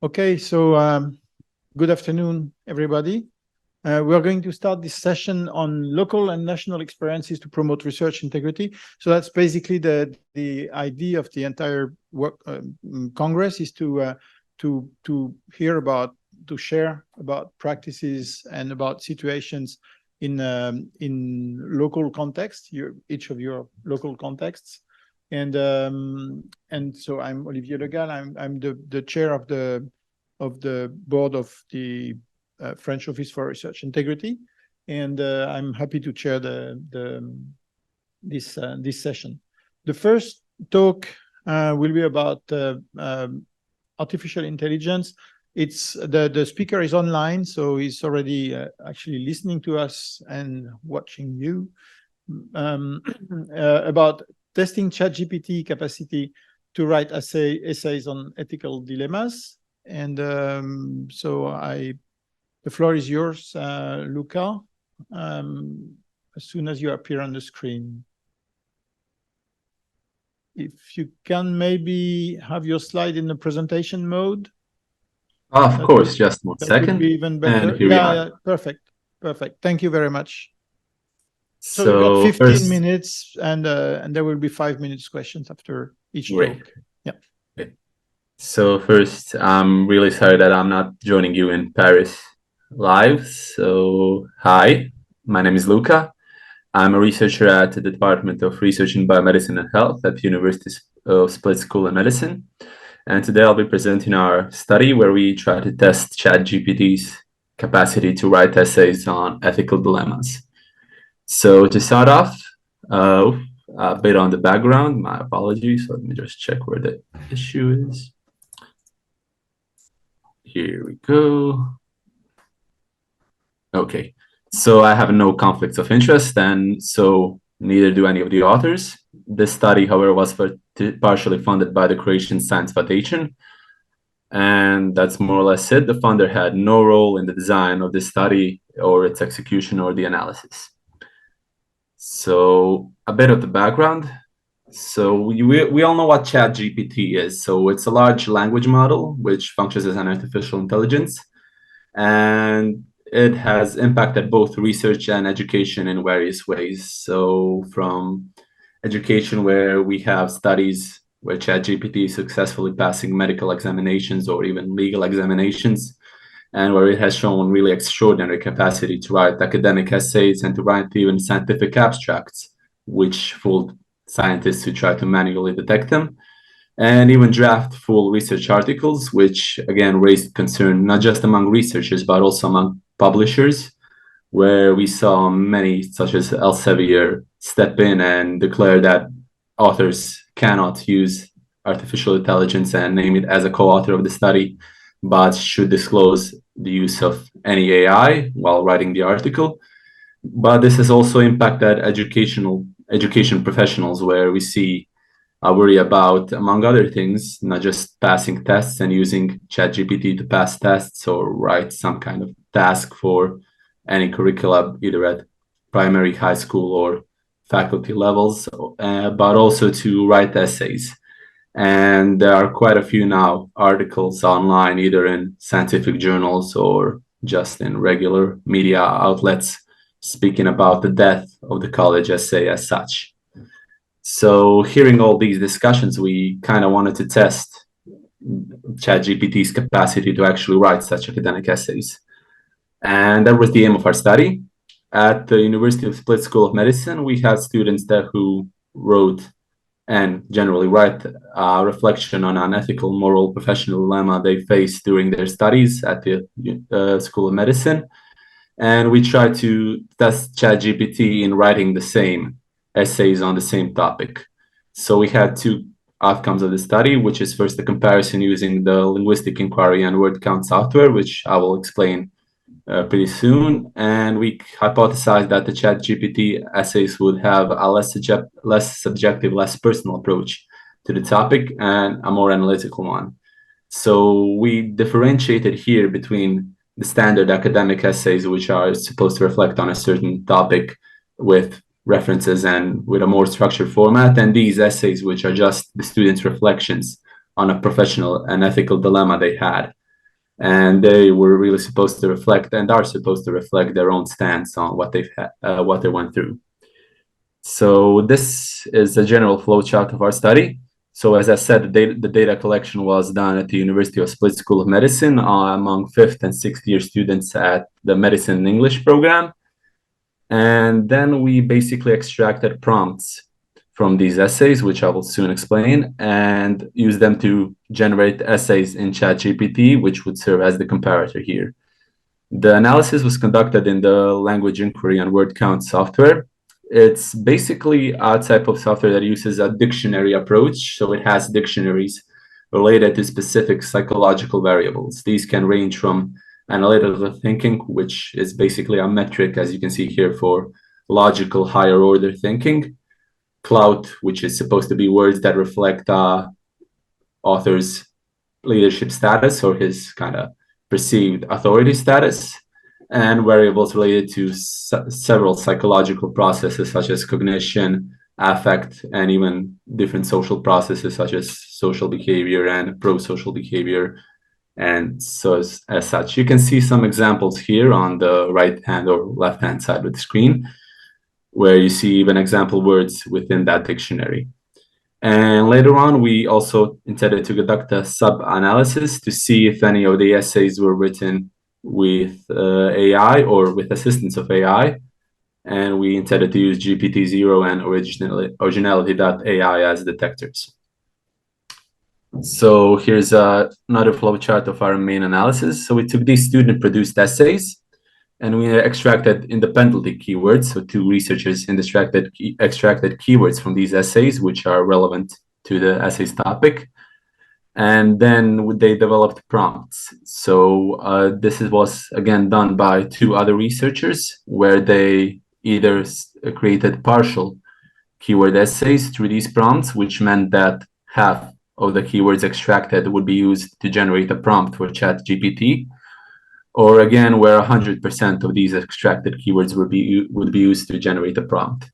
Okay, so good afternoon, everybody. We are going to start this session on local and national experiences to promote research integrity. So that's basically the idea of the entire work Congress is to hear about, to share about practices and about situations in local context, each of your local contexts. And so I'm Olivier Legal. I'm the chair of the board of the French Office for Research Integrity, and I'm happy to chair this session. The first talk will be about artificial intelligence. It's the speaker is online, so he's already actually listening to us and watching you about testing ChatGPT capacity to write essays on ethical dilemmas. And so the floor is yours, Luka, as soon as you appear on the screen. If you can maybe have your slide in the presentation mode. Of course, just 1 second. Would be even better. And here we are. Yeah, perfect. Thank you very much. So we've got 15 minutes, and there will be 5 minutes questions after each talk. Yeah. Okay. So first, I'm really sorry that I'm not joining you in Paris live. So hi, my name is Luka. I'm a researcher at the Department of Research in Biomedicine and Health at the University of Split School of Medicine. And today I'll be presenting our study where we try to test ChatGPT's capacity to write essays on ethical dilemmas. So to start off, a bit on the background, my apologies. Let me just check where the issue is. Here we go. Okay, so I have no conflicts of interest, and so neither do any of the authors. This study, however, was partially funded by the Croatian Science Foundation, and that's more or less it. The funder had no role in the design of this study or its execution or the analysis. So a bit of the background. So we all know what ChatGPT is. So it's a large language model which functions as an artificial intelligence, and it has impacted both research and education in various ways. So from education, where we have studies where ChatGPT is successfully passing medical examinations or even legal examinations, and where it has shown really extraordinary capacity to write academic essays and to write even scientific abstracts, which fooled scientists who try to manually detect them, and even draft full research articles, which again raised concern not just among researchers, but also among publishers, where we saw many, such as Elsevier, step in and declare that authors cannot use artificial intelligence and name it as a co-author of the study, but should disclose the use of any AI while writing the article. But this has also impacted education professionals, where we see a worry about, among other things, not just passing tests and using ChatGPT to pass tests or write some kind of task for any curricula, either at primary, high school, or faculty levels, but also to write essays. And there are quite a few now articles online, either in scientific journals or just in regular media outlets, speaking about the death of the college essay as such. So hearing all these discussions, we kind of wanted to test ChatGPT's capacity to actually write such academic essays. And that was the aim of our study. At the University of Split School of Medicine, we had students there who wrote and generally write a reflection on an ethical, moral, professional dilemma they faced during their studies at the School of Medicine. And we tried to test ChatGPT in writing the same essays on the same topic. So we had two outcomes of the study, which is first a comparison using the linguistic inquiry and word count software, which I will explain pretty soon. And we hypothesized that the ChatGPT essays would have a less subjective, less personal approach to the topic and a more analytical one. So we differentiated here between the standard academic essays, which are supposed to reflect on a certain topic with references and with a more structured format, and these essays, which are just the students' reflections on a professional and ethical dilemma they had. and they were really supposed to reflect and are supposed to reflect their own stance on what what they went through. So this is a general flowchart of our study. So as I said, the data collection was done at the University of Split School of Medicine among 5th and 6th year students at the Medicine and English program. And then we basically extracted prompts from these essays, which I will soon explain, and use them to generate essays in ChatGPT, which would serve as the comparator here. The analysis was conducted in the language inquiry and word count software. It's basically a type of software that uses a dictionary approach. So it has dictionaries related to specific psychological variables. These can range from analytical thinking, which is basically a metric, as you can see here, for logical higher order thinking. Clout, which is supposed to be words that reflect author's leadership status or his kind of perceived authority status, and variables related to several psychological processes such as cognition, affect, and even different social processes such as social behavior and pro-social behavior. And so as such, you can see some examples here on the right hand or left hand side of the screen, where you see even example words within that dictionary. And later on, we also intended to conduct a sub-analysis to see if any of the essays were written with AI or with assistance of AI. And we intended to use GPT-0 and originality.ai as detectors. So here's another flowchart of our main analysis. So we took these student-produced essays, and we extracted independently keywords. So 2 researchers extracted keywords from these essays, which are relevant to the essay's topic. And then they developed prompts. So this was, again, done by 2 other researchers, where they either created partial keyword essays through these prompts, which meant that half of the keywords extracted would be used to generate a prompt for ChatGPT, or again, where 100% of these extracted keywords would be used to generate a prompt.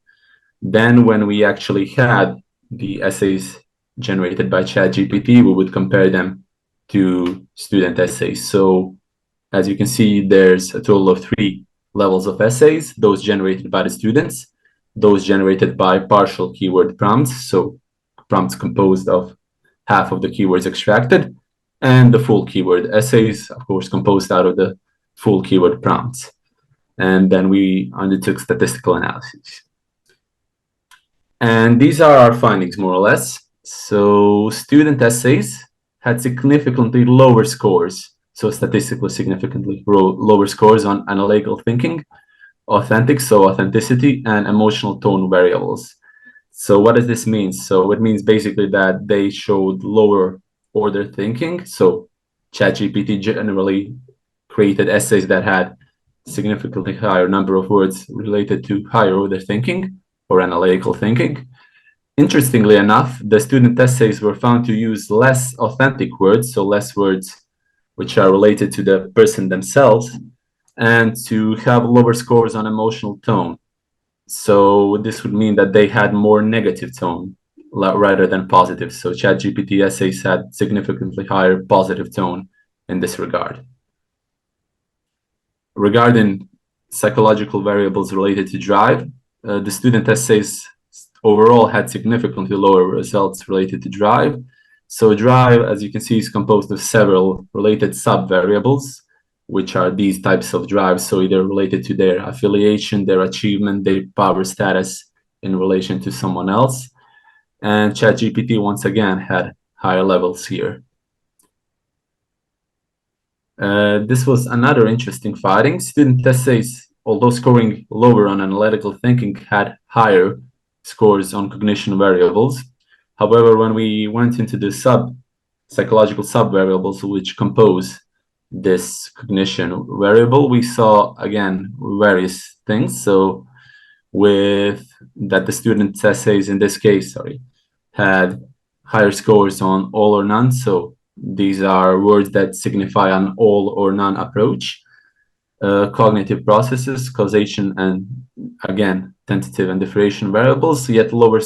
Then when we actually had the essays generated by ChatGPT, we would compare them to student essays. So as you can see, there's a total of 3 levels of essays: those generated by the students, those generated by partial keyword prompts, so prompts composed of half of the keywords extracted, and the full keyword essays, of course, composed out of the full keyword prompts. And then we undertook statistical analysis. And these are our findings, more or less. So student essays had significantly lower scores, so statistically significantly lower scores on analytical thinking, authenticity, and emotional tone variables. So what does this mean? So it means basically that they showed lower order thinking. So ChatGPT generally created essays that had significantly higher number of words related to higher order thinking or analytical thinking. Interestingly enough, the student essays were found to use less authentic words, so less words which are related to the person themselves, and to have lower scores on emotional tone. So this would mean that they had more negative tone rather than positive. So ChatGPT essays had significantly higher positive tone in this regard. Regarding psychological variables related to drive, the student essays overall had significantly lower results related to drive. So drive, as you can see, is composed of several related sub-variables, which are these types of drives. So either related to their affiliation, their achievement, their power status in relation to someone else. And ChatGPT, once again, had higher levels here. This was another interesting finding. Student essays, although scoring lower on analytical thinking, had higher scores on cognition variables. However, when we went into the psychological sub-variables which compose this cognition variable, we saw, again, various things. So with that, the student essays in this case, had higher scores on all or none. So these are words that signify an all or none approach. Cognitive processes, causation, and again, tentative and differentiation variables, yet lower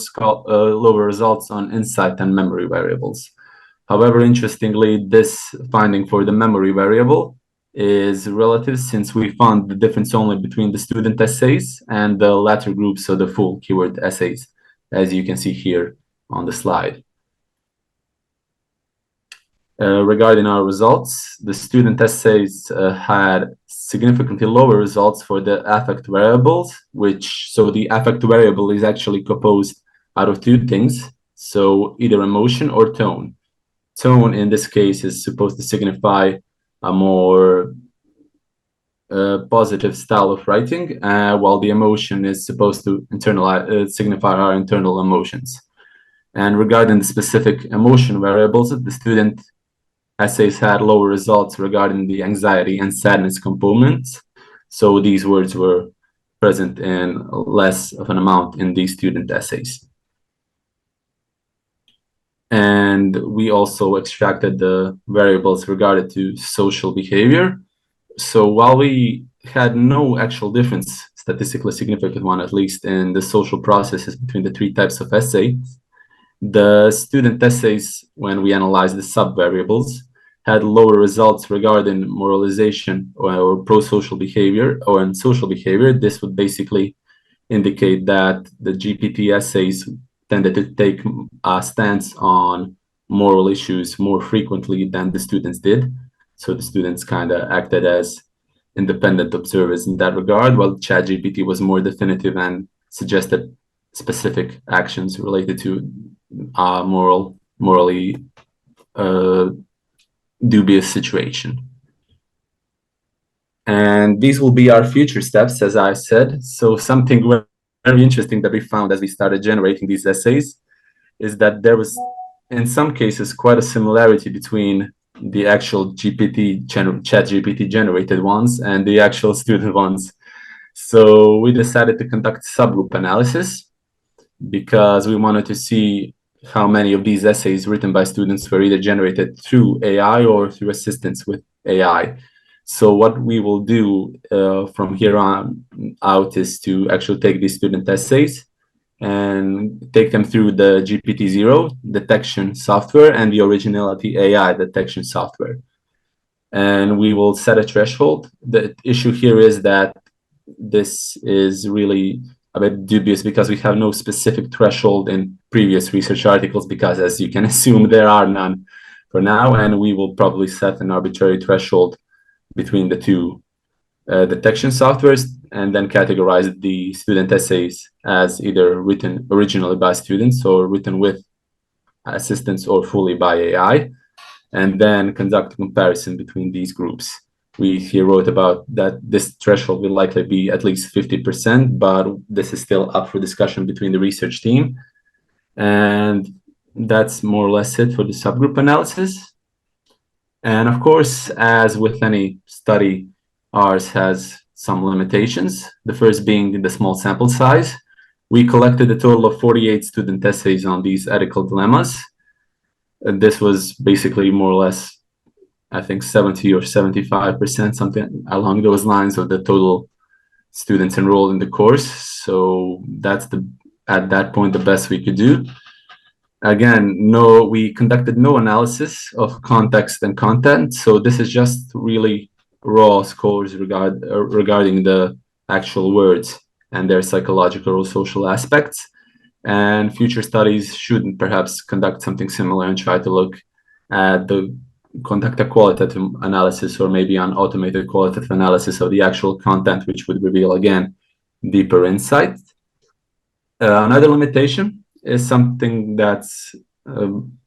results on insight and memory variables. However, interestingly, this finding for the memory variable is relative, since we found the difference only between the student essays and the latter group, so the full keyword essays, as you can see here on the slide. Regarding our results, the student essays had significantly lower results for the affect variables, so the affect variable is actually composed out of two things, so either emotion or tone. Tone in this case is supposed to signify a more positive style of writing, while the emotion is supposed to signify our internal emotions. And regarding the specific emotion variables, the student essays had lower results regarding the anxiety and sadness components. So these words were present in less of an amount in these student essays. And we also extracted the variables regarding to social behavior. So while we had no actual difference, statistically significant one at least, in the social processes between the three types of essays, the student essays, when we analyzed the sub-variables, had lower results regarding moralization or pro-social behavior or in social behavior. This would basically indicate that the GPT essays tended to take a stance on moral issues more frequently than the students did. So the students kind of acted as independent observers in that regard, while ChatGPT was more definitive and suggested specific actions related to morally dubious situation. And these will be our future steps, as I said. So something very interesting that we found as we started generating these essays is that there was, in some cases, quite a similarity between the actual ChatGPT generated ones and the actual student ones. So we decided to conduct subgroup analysis because we wanted to see how many of these essays written by students were either generated through AI or through assistance with AI. So what we will do from here on out is to actually take these student essays and take them through the GPT-0 detection software and the Originality AI detection software. And we will set a threshold. The issue here is that this is really a bit dubious because we have no specific threshold in previous research articles, because as you can assume, there are none for now, and we will probably set an arbitrary threshold between the two detection softwares and then categorize the student essays as either written originally by students or written with assistance or fully by AI, and then conduct a comparison between these groups. We here wrote about that this threshold will likely be at least 50%, but this is still up for discussion between the research team. And that's more or less it for the subgroup analysis. And of course, as with any study, ours has some limitations. The first being the small sample size. We collected a total of 48 student essays on these ethical dilemmas. And this was basically more or less, I think 70 or 75%, something along those lines, of the total students enrolled in the course. So that's at that point the best we could do. Again, we conducted no analysis of context and content. So this is just really raw scores regarding the actual words and their psychological or social aspects. And future studies should perhaps conduct something similar and try to look at conduct a qualitative analysis or maybe an automated qualitative analysis of the actual content, which would reveal, again, deeper insight. Another limitation is something that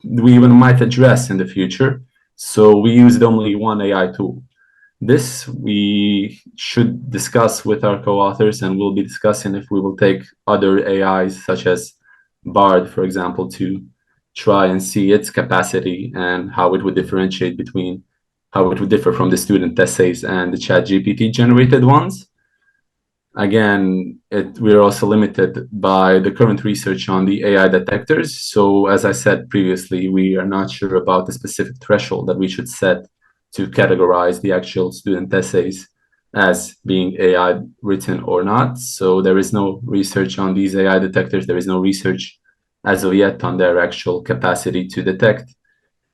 we even might address in the future. So we used only one AI tool. This we should discuss with our co-authors, and we'll be discussing if we will take other AIs such as Bard, for example, to try and see its capacity and how it would differentiate between how it would differ from the student essays and the ChatGPT generated ones. Again, we're also limited by the current research on the AI detectors. So as I said previously, we are not sure about the specific threshold that we should set to categorize the actual student essays as being AI written or not. So there is no research on these AI detectors. There is no research as of yet on their actual capacity to detect.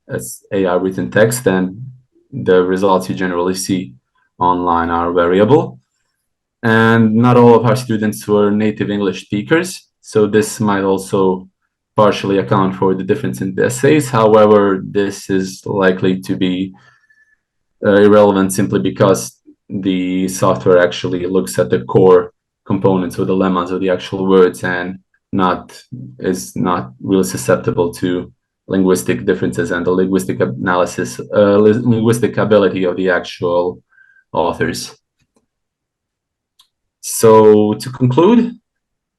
as AI written text, and the results you generally see online are variable. And not all of our students were native English speakers, so this might also partially account for the difference in the essays. However, this is likely to be irrelevant simply because the software actually looks at the core components or the lemmas of the actual words and is not really susceptible to linguistic differences and the linguistic analysis, linguistic ability of the actual authors. So to conclude,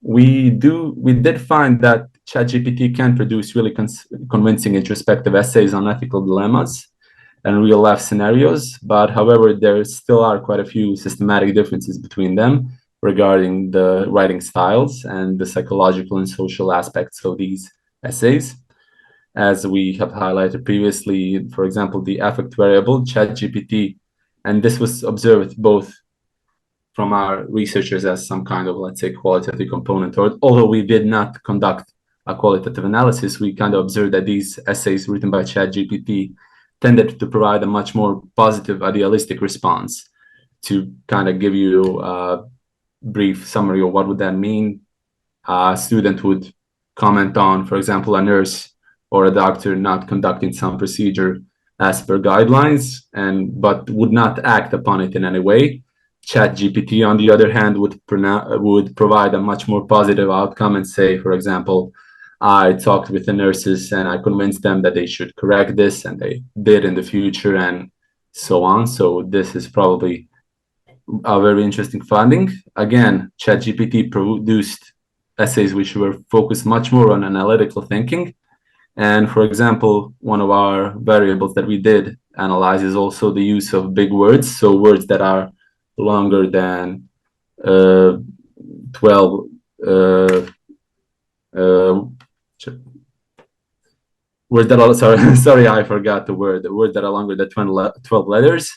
we did find that ChatGPT can produce really convincing introspective essays on ethical dilemmas and real life scenarios, but however, there still are quite a few systematic differences between them regarding the writing styles and the psychological and social aspects of these essays. As we have highlighted previously, for example, the affect variable, ChatGPT, and this was observed both from our researchers as some kind of, let's say, qualitative component, or although we did not conduct a qualitative analysis, we kind of observed that these essays written by ChatGPT tended to provide a much more positive, idealistic response. To kind of give you a brief summary of what would that mean, a student would comment on, for example, a nurse or a doctor not conducting some procedure as per guidelines, but would not act upon it in any way. ChatGPT, on the other hand, would provide a much more positive outcome and say, for example, I talked with the nurses and I convinced them that they should correct this, and they did in the future, and so on. So this is probably a very interesting finding. Again, ChatGPT produced essays which were focused much more on analytical thinking. And for example, one of our variables that we did analyze is also the use of big words. So words that are longer than 12 words that are sorry, I forgot the word. The words that are longer than 12 letters.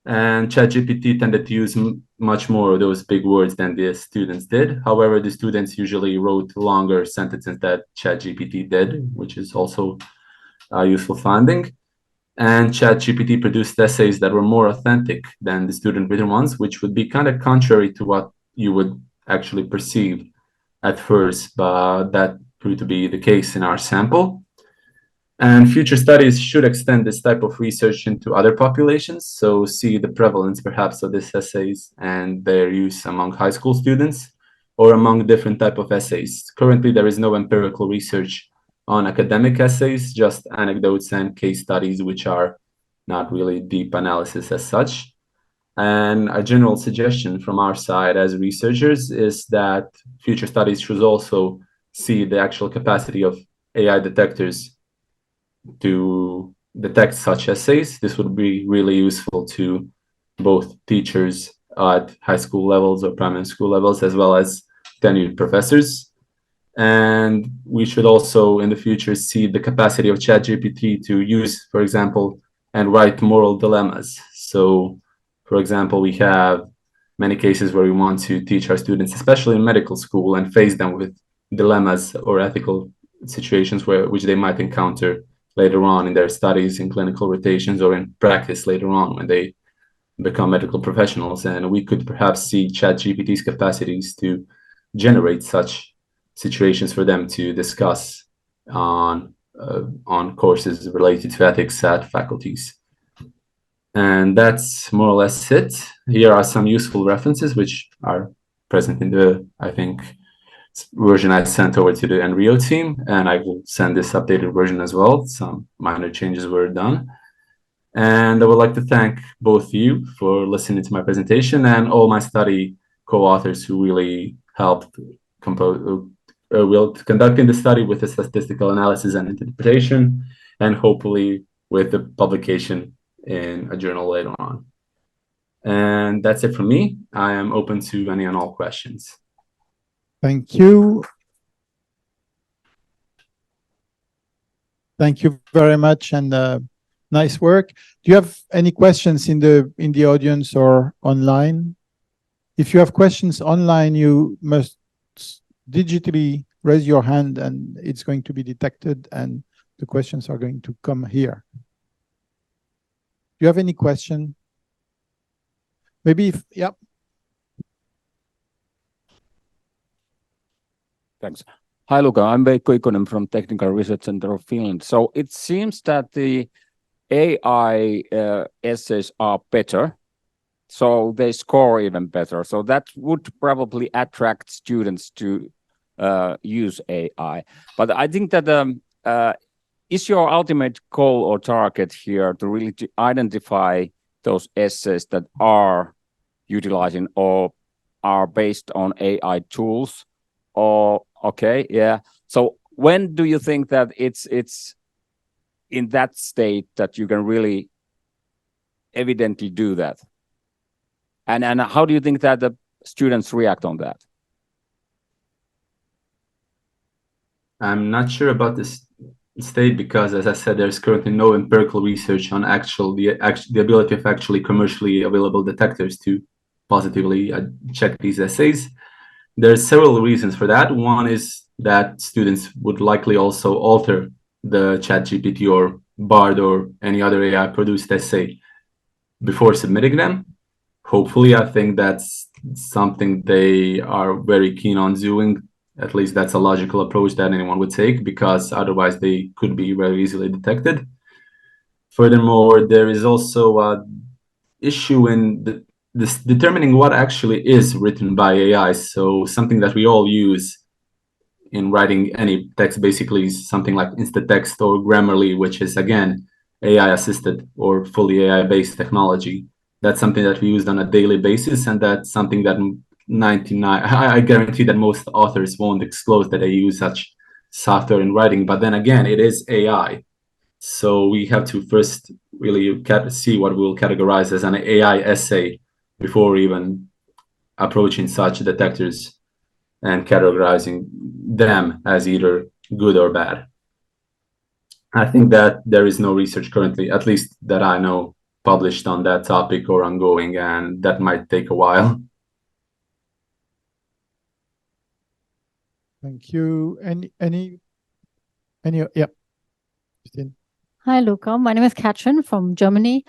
And ChatGPT tended to use much more of those big words than the students did. However, the students usually wrote longer sentences that ChatGPT did, which is also a useful finding. And ChatGPT produced essays that were more authentic than the student-written ones, which would be kind of contrary to what you would actually perceive at first, but that proved to be the case in our sample. And future studies should extend this type of research into other populations, so see the prevalence perhaps of these essays and their use among high school students or among different type of essays. Currently, there is no empirical research on academic essays, just anecdotes and case studies, which are not really deep analysis as such. And a general suggestion from our side as researchers is that future studies should also see the actual capacity of AI detectors to detect such essays. This would be really useful to both teachers at high school levels or primary school levels, as well as tenured professors. And we should also in the future see the capacity of ChatGPT to use, for example, and write moral dilemmas. So, for example, we have many cases where we want to teach our students, especially in medical school, and face them with dilemmas or ethical situations which they might encounter later on in their studies, in clinical rotations, or in practice later on when they become medical professionals. And we could perhaps see ChatGPT's capacities to generate such situations for them to discuss on courses related to ethics at faculties. And that's more or less it. Here are some useful references which are present in the, I think, version I sent over to the ENRIO team, and I will send this updated version as well. Some minor changes were done. And I would like to thank both you for listening to my presentation and all my study co-authors who really helped conducting the study with the statistical analysis and interpretation, and hopefully with the publication in a journal later on. And that's it from me. I am open to any and all questions. Thank you. Thank you very much, and nice work. Do you have any questions in the audience or online? If you have questions online, you must digitally raise your hand, and it's going to be detected and the questions are going to come here. Do you have any question? Maybe if, yeah. Thanks. Hi, Luka. I'm Veikko IKONEN from Technical Research Center of Finland. So it seems that the AI essays are better, so they score even better. So that would probably attract students to use AI. But I think that is your ultimate goal or target here to really identify those essays that are utilizing or are based on AI tools? Or okay, yeah. So when do you think that it's in that state that you can really evidently do that? And how do you think that the students react on that? I'm not sure about this state because, as I said, there's currently no empirical research on the ability of actually commercially available detectors to positively check these essays. There's several reasons for that. One is that students would likely also alter the ChatGPT or Bard or any other AI produced essay before submitting them. Hopefully, I think that's something they are very keen on doing. At least that's a logical approach that anyone would take, because otherwise they could be very easily detected. Furthermore, there is also an issue in this determining what actually is written by AI. So something that we all use in writing any text basically is something like Instatext or Grammarly, which is again AI assisted or fully AI based technology. That's something that we use on a daily basis, and that's something that 99 I guarantee that most authors won't disclose that they use such software in writing. But then again, it is AI. So we have to first really see what we'll categorize as an AI essay before even approaching such detectors and categorizing them as either good or bad. I think that there is no research currently, at least that I know, published on that topic or ongoing, and that might take a while. Thank you. Any, yeah. Christine. Hi, Luka. My name is Katrin from Germany.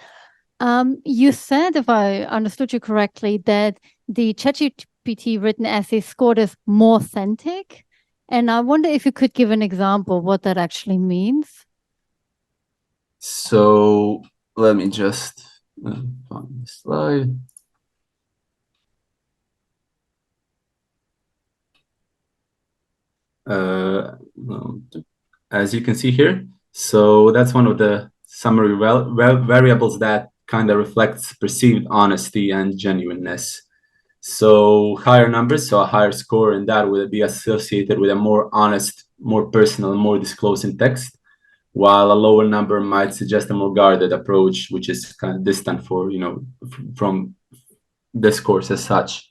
You said, if I understood you correctly, that the ChatGPT written essay scored as more authentic. And I wonder if you could give an example of what that actually means. So let me just find the slide. As you can see here, so that's one of the summary variables that kind of reflects perceived honesty and genuineness. So higher numbers, so a higher score, and that would be associated with a more honest, more personal, more disclosing text, while a lower number might suggest a more guarded approach, which is kind of distant from discourse as such.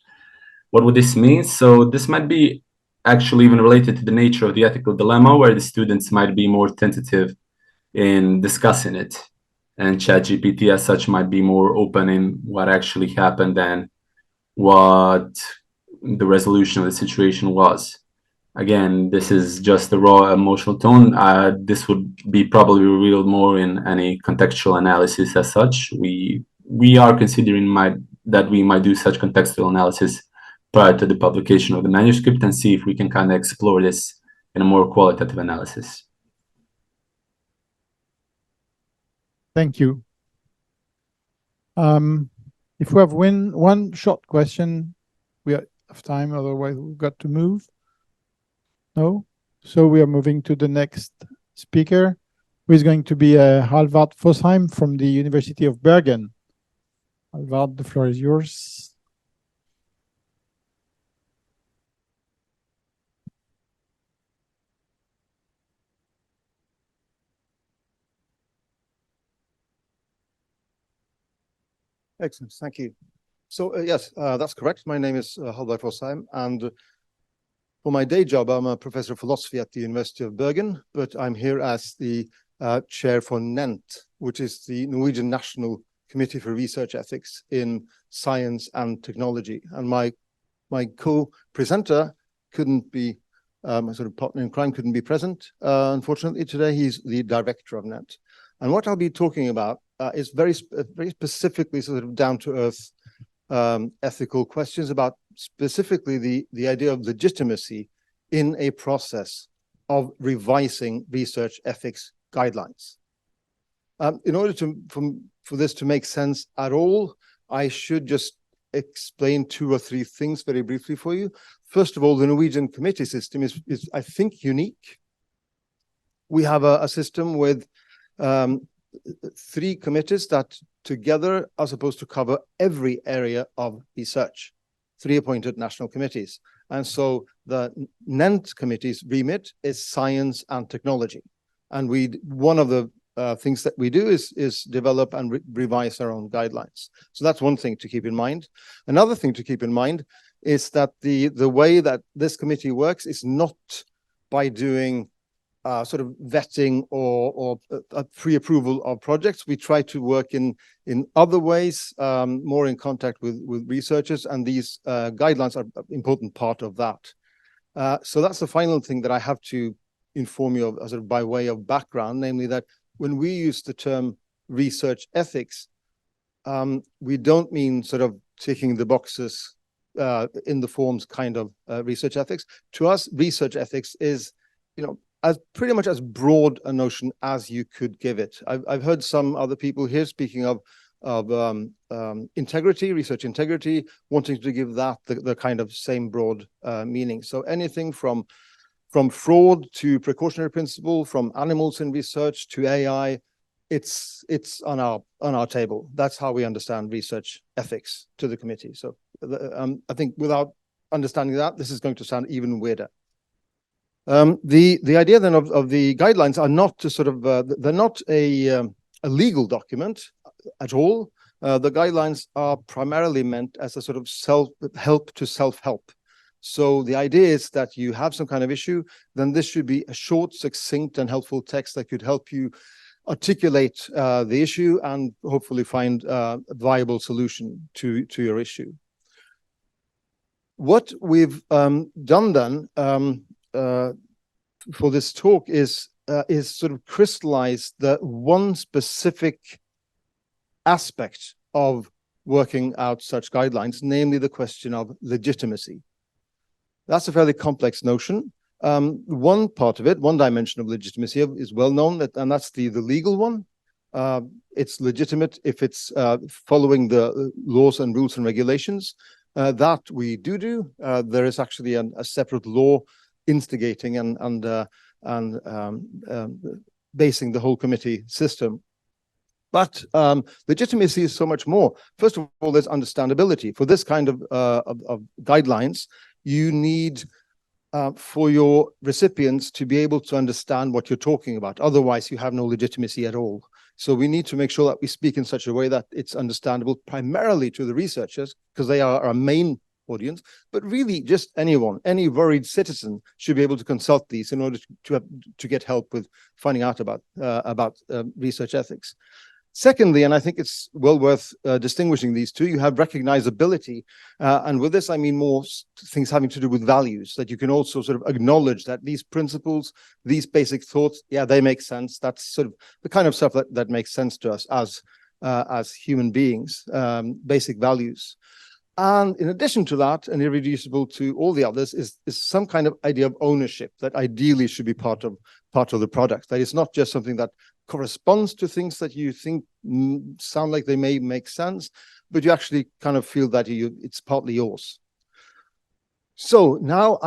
What would this mean? So this might be actually even related to the nature of the ethical dilemma, where the students might be more tentative in discussing it, and ChatGPT as such might be more open in what actually happened than what the resolution of the situation was. Again, this is just the raw emotional tone. This would be probably revealed more in any contextual analysis as such. We are considering that we might do such contextual analysis prior to the publication of the manuscript and see if we can kind of explore this in a more qualitative analysis. Thank you. If we have one short question, we have time, otherwise we've got to move. No? So we are moving to the next speaker, who is going to be Hallvard Fossheim from the University of Bergen. Hallvard, the floor is yours. Excellent, thank you. So yes, that's correct. My name is Hallvard Fossheim, and for my day job, I'm a professor of philosophy at the University of Bergen, but I'm here as the chair for NENT, which is the Norwegian National Committee for Research Ethics in Science and Technology. And my co-presenter couldn't be my sort of partner in crime, couldn't be present, unfortunately, today. He's the director of NET. And what I'll be talking about is very specifically sort of down-to-earth ethical questions about specifically the idea of legitimacy in a process of revising research ethics guidelines. In order for this to make sense at all, I should just explain 2 or 3 things very briefly for you. First of all, the Norwegian committee system is I think, unique. We have a system with 3 committees that together are supposed to cover every area of research, 3 appointed national committees. And so the NENT committee's remit is science and technology. And one of the things that we do is develop and revise our own guidelines. So that's one thing to keep in mind. Another thing to keep in mind is that the way that this committee works is not by doing sort of vetting or pre-approval of projects. We try to work in other ways, more in contact with researchers, and these guidelines are an important part of that. So that's the final thing that I have to inform you of, sort of by way of background, namely that when we use the term research ethics, we don't mean sort of ticking the boxes in the forms kind of research ethics. To us, research ethics is, as pretty much as broad a notion as you could give it. I've heard some other people here speaking of integrity, research integrity, wanting to give that the kind of same broad meaning. So anything from fraud to precautionary principle, from animals in research to AI, it's on our table. That's how we understand research ethics to the committee. So I think without understanding that, this is going to sound even weirder. The idea then of the guidelines are not to sort of they're not a legal document at all. The guidelines are primarily meant as a sort of self-help to self-help. So the idea is that you have some kind of issue, then this should be a short, succinct, and helpful text that could help you articulate the issue and hopefully find a viable solution to your issue. What we've done then for this talk is sort of crystallize the one specific aspect of working out such guidelines, namely the question of legitimacy. That's a fairly complex notion. One part of it, one dimension of legitimacy is well known, and that's the legal one. It's legitimate if it's following the laws and rules and regulations. That we do. There is actually a separate law instigating and basing the whole committee system. But legitimacy is so much more. First of all, there's understandability. For this kind of guidelines, you need for your recipients to be able to understand what you're talking about. Otherwise, you have no legitimacy at all. So we need to make sure that we speak in such a way that it's understandable primarily to the researchers, because they are our main audience, but really just anyone, any worried citizen should be able to consult these in order to get help with finding out about research ethics. Secondly, and I think it's well worth distinguishing these two, you have recognizability. And with this, I mean more things having to do with values, that you can also sort of acknowledge that these principles, these basic thoughts, yeah, they make sense. That's sort of the kind of stuff that makes sense to us as human beings, basic values. And in addition to that, and irreducible to all the others, is some kind of idea of ownership that ideally should be part of the product. That is not just something that corresponds to things that you think sound like they may make sense, but you actually kind of feel that it's partly yours. So now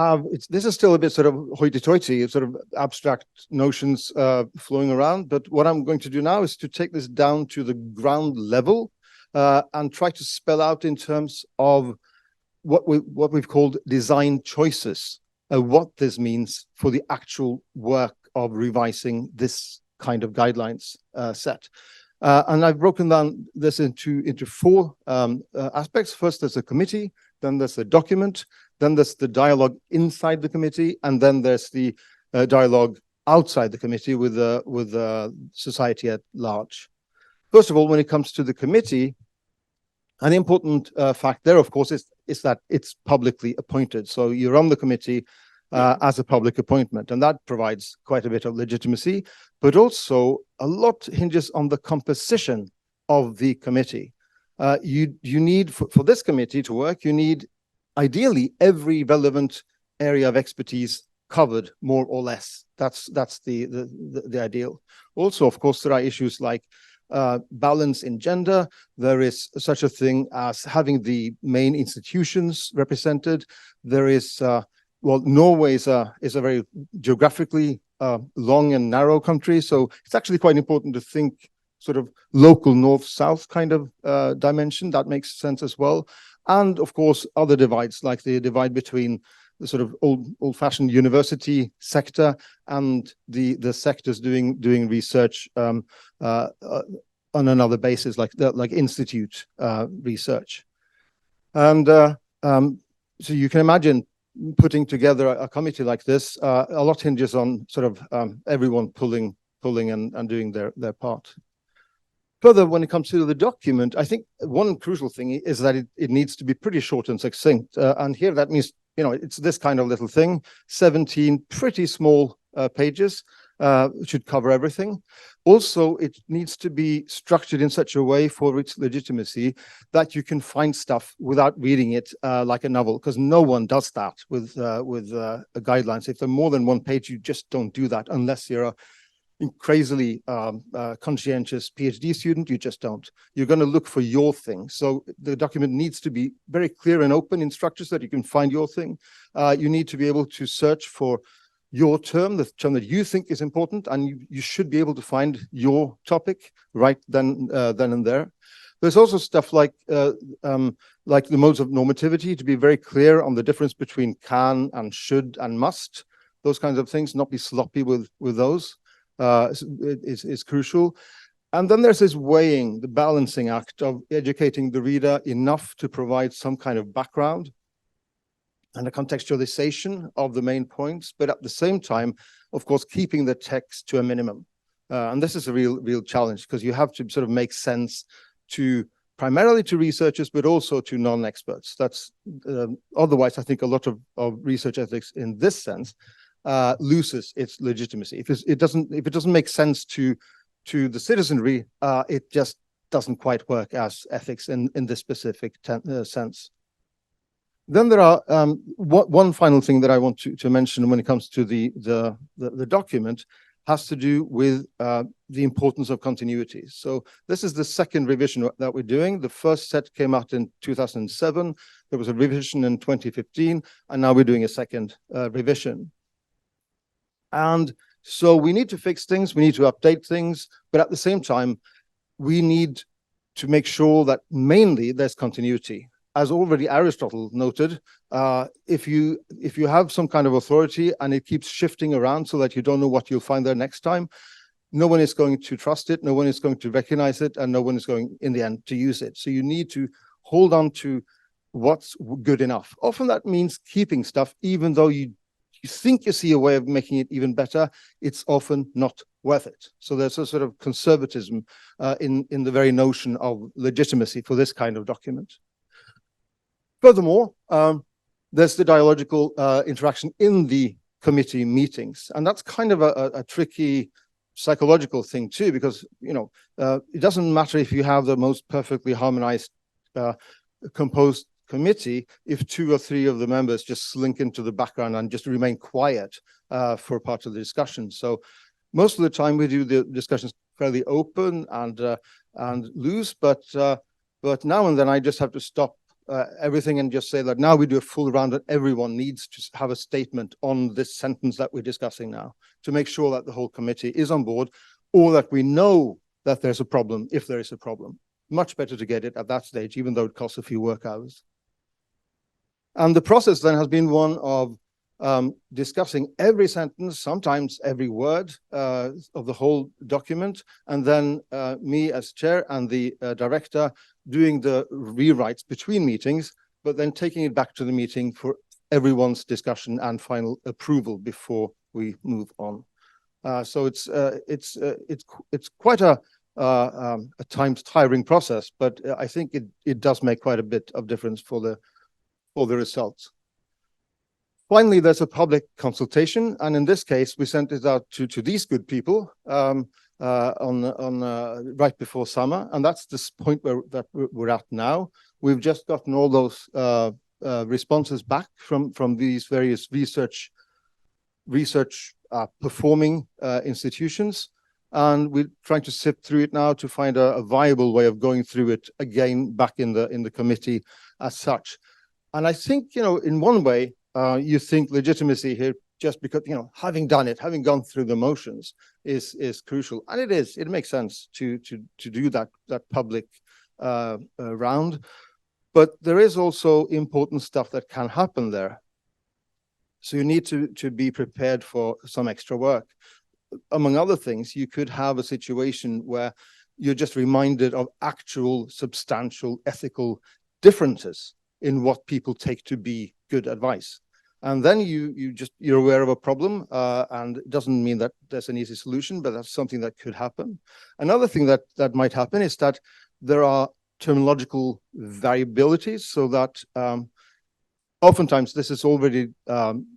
this is still a bit sort of hoity-toity, sort of abstract notions flowing around. But what I'm going to do now is to take this down to the ground level and try to spell out in terms of what we've called design choices, what this means for the actual work of revising this kind of guidelines set. And I've broken down this into four aspects. First, there's a committee, then there's a document, then there's the dialogue inside the committee, and then there's the dialogue outside the committee with the society at large. First of all, when it comes to the committee, an important fact there, of course, is that it's publicly appointed. So you're on the committee as a public appointment, and that provides quite a bit of legitimacy, but also a lot hinges on the composition of the committee. You need, for this committee to work, you need ideally every relevant area of expertise covered, more or less. That's the ideal. Also, of course, there are issues like balance in gender. There is such a thing as having the main institutions represented. There is, well, Norway is a very geographically long and narrow country, so it's actually quite important to think sort of local north-south kind of dimension. That makes sense as well. And of course, other divides, like the divide between the sort of old-fashioned university sector and the sectors doing research on another basis, like institute research. And so you can imagine putting together a committee like this. A lot hinges on sort of everyone pulling and doing their part. Further, when it comes to the document, I think one crucial thing is that it needs to be pretty short and succinct. And here that means, you know, it's this kind of little thing, 17 pretty small pages, should cover everything. Also, it needs to be structured in such a way for its legitimacy that you can find stuff without reading it like a novel, because no one does that with guidelines. If they're more than one page, you just don't do that unless you're a crazily conscientious PhD student. You just don't. You're going to look for your thing. So the document needs to be very clear and open in structure so that you can find your thing. You need to be able to search for your term, the term that you think is important, and you should be able to find your topic right then and there. There's also stuff like the modes of normativity, to be very clear on the difference between can and should and must. Those kinds of things, not be sloppy with those. Is crucial. And then there's this weighing, the balancing act of educating the reader enough to provide some kind of background and a contextualization of the main points, but at the same time, of course, keeping the text to a minimum. And this is a real challenge, because you have to sort of make sense primarily to researchers, but also to non-experts. That's otherwise, I think a lot of research ethics in this sense loses its legitimacy. If it doesn't make sense to the citizenry, it just doesn't quite work as ethics in this specific sense. Then there are one final thing that I want to mention when it comes to the document, has to do with the importance of continuity. So this is the second revision that we're doing. The first set came out in 2007. There was a revision in 2015, and now we're doing a second revision. And so we need to fix things, we need to update things, but at the same time, we need to make sure that mainly there's continuity. As already Aristotle noted, if you have some kind of authority and it keeps shifting around so that you don't know what you'll find there next time, no one is going to trust it, no one is going to recognize it, and no one is going, in the end, to use it. So you need to hold on to what's good enough. Often that means keeping stuff, even though you think you see a way of making it even better, it's often not worth it. So there's a sort of conservatism in the very notion of legitimacy for this kind of document. Furthermore, there's the dialogical interaction in the committee meetings, and that's kind of a tricky psychological thing too, because it doesn't matter if you have the most perfectly harmonized composed committee if 2 or 3 of the members just slink into the background and just remain quiet for part of the discussion. So most of the time we do the discussions fairly open and loose, but now and then I just have to stop everything and just say that now we do a full round and everyone needs to have a statement on this sentence that we're discussing now to make sure that the whole committee is on board, or that we know that there's a problem if there is a problem. Much better to get it at that stage, even though it costs a few work hours. And the process then has been one of discussing every sentence, sometimes every word of the whole document, and then me as chair and the director doing the rewrites between meetings, but then taking it back to the meeting for everyone's discussion and final approval before we move on. So it's quite a time-tiring process, but I think it does make quite a bit of difference for the results. Finally, there's a public consultation, and in this case, we sent it out to these good people right before summer, and that's this point that we're at now. We've just gotten all those responses back from these various research performing institutions, and we're trying to sift through it now to find a viable way of going through it again back in the committee as such. And I think, in one way, you think legitimacy here, just because, having done it, having gone through the motions is crucial. And it is, it makes sense to do that public round. But there is also important stuff that can happen there. So you need to be prepared for some extra work. Among other things, you could have a situation where you're just reminded of actual substantial ethical differences in what people take to be good advice. And then you're aware of a problem, and it doesn't mean that there's an easy solution, but that's something that could happen. Another thing that might happen is that there are terminological variabilities, so that oftentimes this is already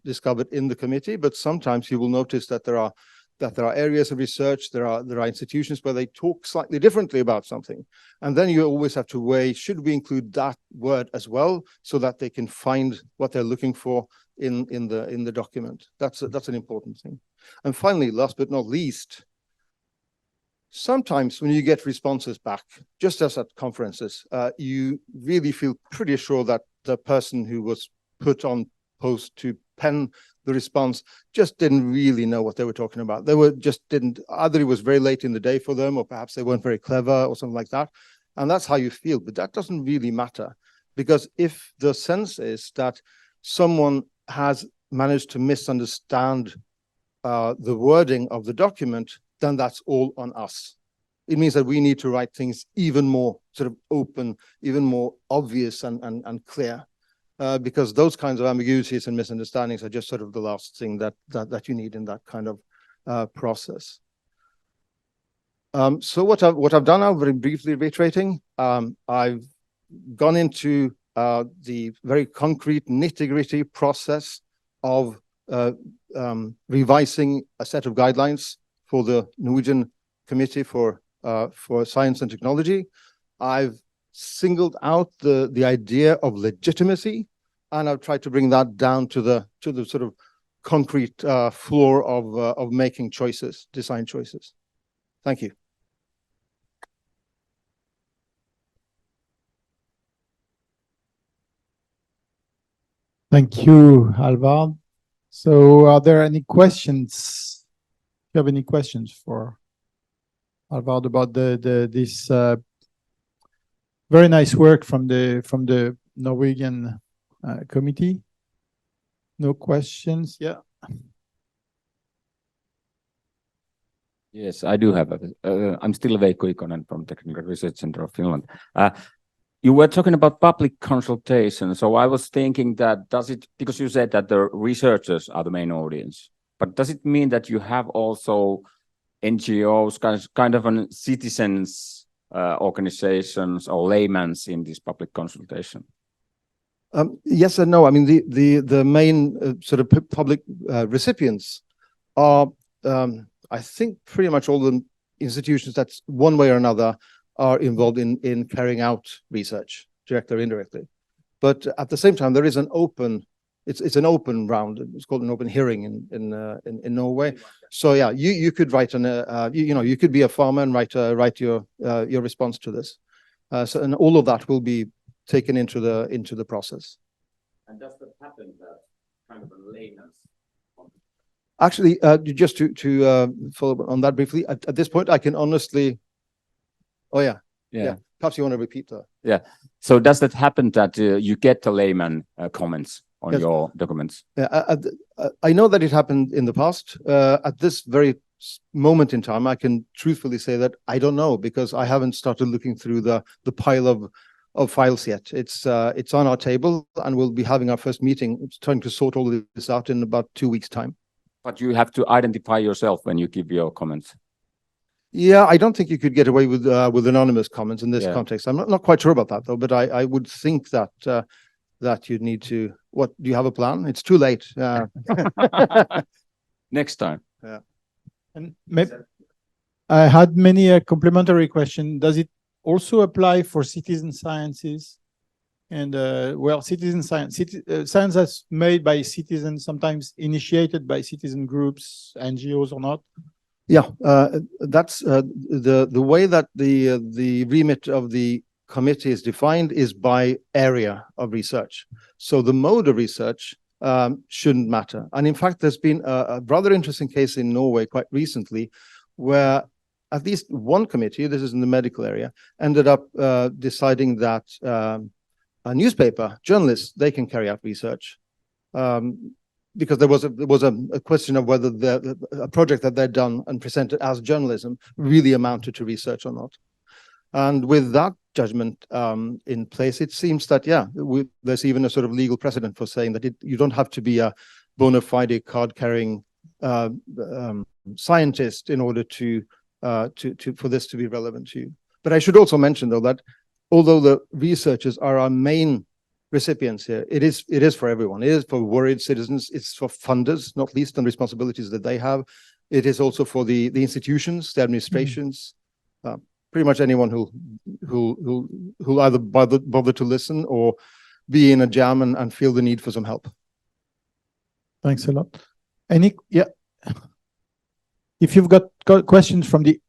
discovered in the committee, but sometimes you will notice that there are areas of research, there are institutions where they talk slightly differently about something. And then you always have to weigh, should we include that word as well, so that they can find what they're looking for in the document. That's an important thing. And finally, last but not least, sometimes when you get responses back, just as at conferences, you really feel pretty sure that the person who was put on post to pen the response just didn't really know what they were talking about. Either it was very late in the day for them, or perhaps they weren't very clever or something like that. And that's how you feel, but that doesn't really matter, because if the sense is that someone has managed to misunderstand the wording of the document, then that's all on us. It means that we need to write things even more sort of open, even more obvious and clear. Because those kinds of ambiguities and misunderstandings are just sort of the last thing that you need in that kind of process. So what I've done now, very briefly reiterating, I've gone into the very concrete nitty-gritty process of revising a set of guidelines for the Norwegian Committee for Science and Technology. I've singled out the idea of legitimacy, and I've tried to bring that down to the sort of concrete floor of making choices, design choices. Thank you. Thank you, Hallvard. So are there any questions? Do you have any questions for Hallvard about this very nice work from the Norwegian committee? No questions? Yeah. Yes, I do have. I'm still Veikko IKONEN from Technical Research Center of Finland. You were talking about public consultation, so I was thinking that because you said that the researchers are the main audience, but does it mean that you have also NGOs, kind of citizens organizations or laymen's in this public consultation? Yes and no. I mean, the main sort of public recipients are, I think, pretty much all the institutions that one way or another are involved in carrying out research, directly or indirectly. But at the same time, there is an open, it's an open round. It's called an open hearing in Norway. So yeah, you could write you could be a farmer and write your response to this. And all of that will be taken into the process. And does that happen, that kind of a layman's? Actually, just to follow on that briefly, at this point, I can honestly. Oh yeah. Perhaps you want to repeat that. Yeah. So does that happen that you get the layman comments on your documents? Yeah, I know that it happened in the past. At this very moment in time, I can truthfully say that I don't know, because I haven't started looking through the pile of files yet. It's on our table, and we'll be having our first meeting. It's trying to sort all of this out in about 2 weeks' time. But you have to identify yourself when you give your comments. Yeah, I don't think you could get away with anonymous comments in this context. I'm not quite sure about that, though, but I would think that that you need to. What do you have a plan? It's too late. Next time. And maybe I had many complementary question. Does it also apply for citizen sciences? And well, citizen science, science that's made by citizens, sometimes initiated by citizen groups, NGOs or not. Yeah, that's the way that the remit of the committee is defined is by area of research. So the mode of research shouldn't matter. And in fact, there's been a rather interesting case in Norway quite recently where at least one committee, this is in the medical area, ended up deciding that a newspaper, journalists, they can carry out research. Because there was a question of whether a project that they'd done and presented as journalism really amounted to research or not. And with that judgment in place, it seems that, yeah, there's even a sort of legal precedent for saying that you don't have to be a bona fide card-carrying scientist in order for this to be relevant to you. But I should also mention, though, that although the researchers are our main recipients here, it is for everyone. It is for worried citizens. It's for funders, not least, and responsibilities that they have. It is also for the institutions, the administrations, pretty much anyone who either bother to listen or be in a jam and feel the need for some help. Thanks a lot. If you've got questions from the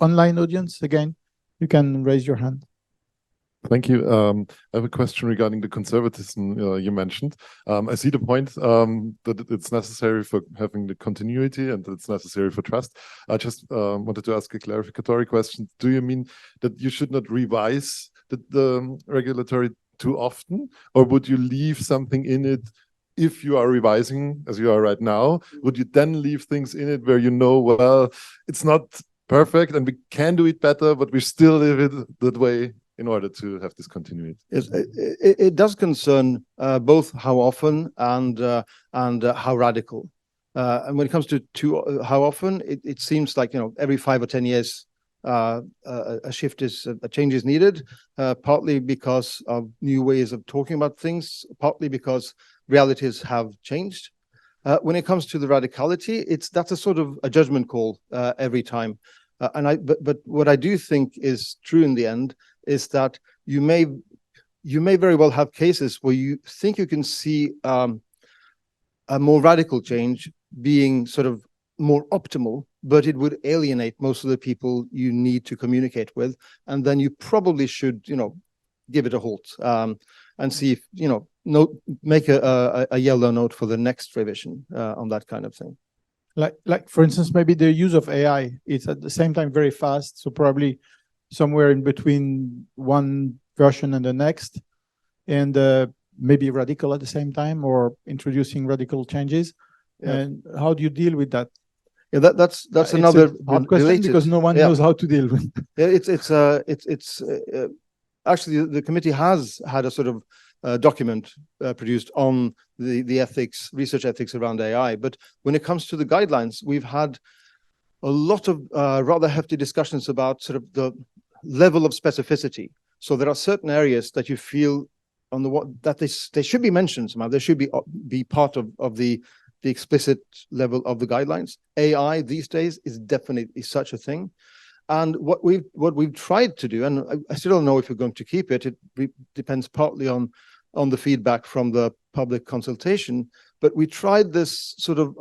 online audience, again, you can raise your hand. Thank you. I have a question regarding the conservatism you mentioned. I see the point that it's necessary for having the continuity and it's necessary for trust. I just wanted to ask a clarificatory question. Do you mean that you should not revise the regulatory too often, or would you leave something in it if you are revising, as you are right now? Would you then leave things in it where you know, well, it's not perfect and we can do it better, but we still leave it that way in order to have this continuity? It does concern both how often and how radical. And when it comes to how often, it seems like, every 5 or 10 years, a change is needed, partly because of new ways of talking about things, partly because realities have changed. When it comes to the radicality, that's a sort of a judgment call every time. But what I do think is true in the end is that you may very well have cases where you think you can see a more radical change being sort of more optimal, but it would alienate most of the people you need to communicate with, and then you probably should, give it a halt and see if make a yellow note for the next revision on that kind of thing. Like for instance, maybe the use of AI, it's at the same time very fast, so probably somewhere in between one version and the next, and maybe radical at the same time, or introducing radical changes. Yeah. And how do you deal with that? Yeah, that's another hard question because no one knows how to deal with. Yeah, it's actually the committee has had a sort of document produced on the research ethics around AI. But when it comes to the guidelines, we've had a lot of rather hefty discussions about sort of the level of specificity. So there are certain areas that you feel that they should be mentioned somehow. They should be part of the explicit level of the guidelines. AI these days is definitely such a thing. And what we've tried to do, and I still don't know if we're going to keep it. It depends partly on the feedback from the public consultation. But we tried this sort of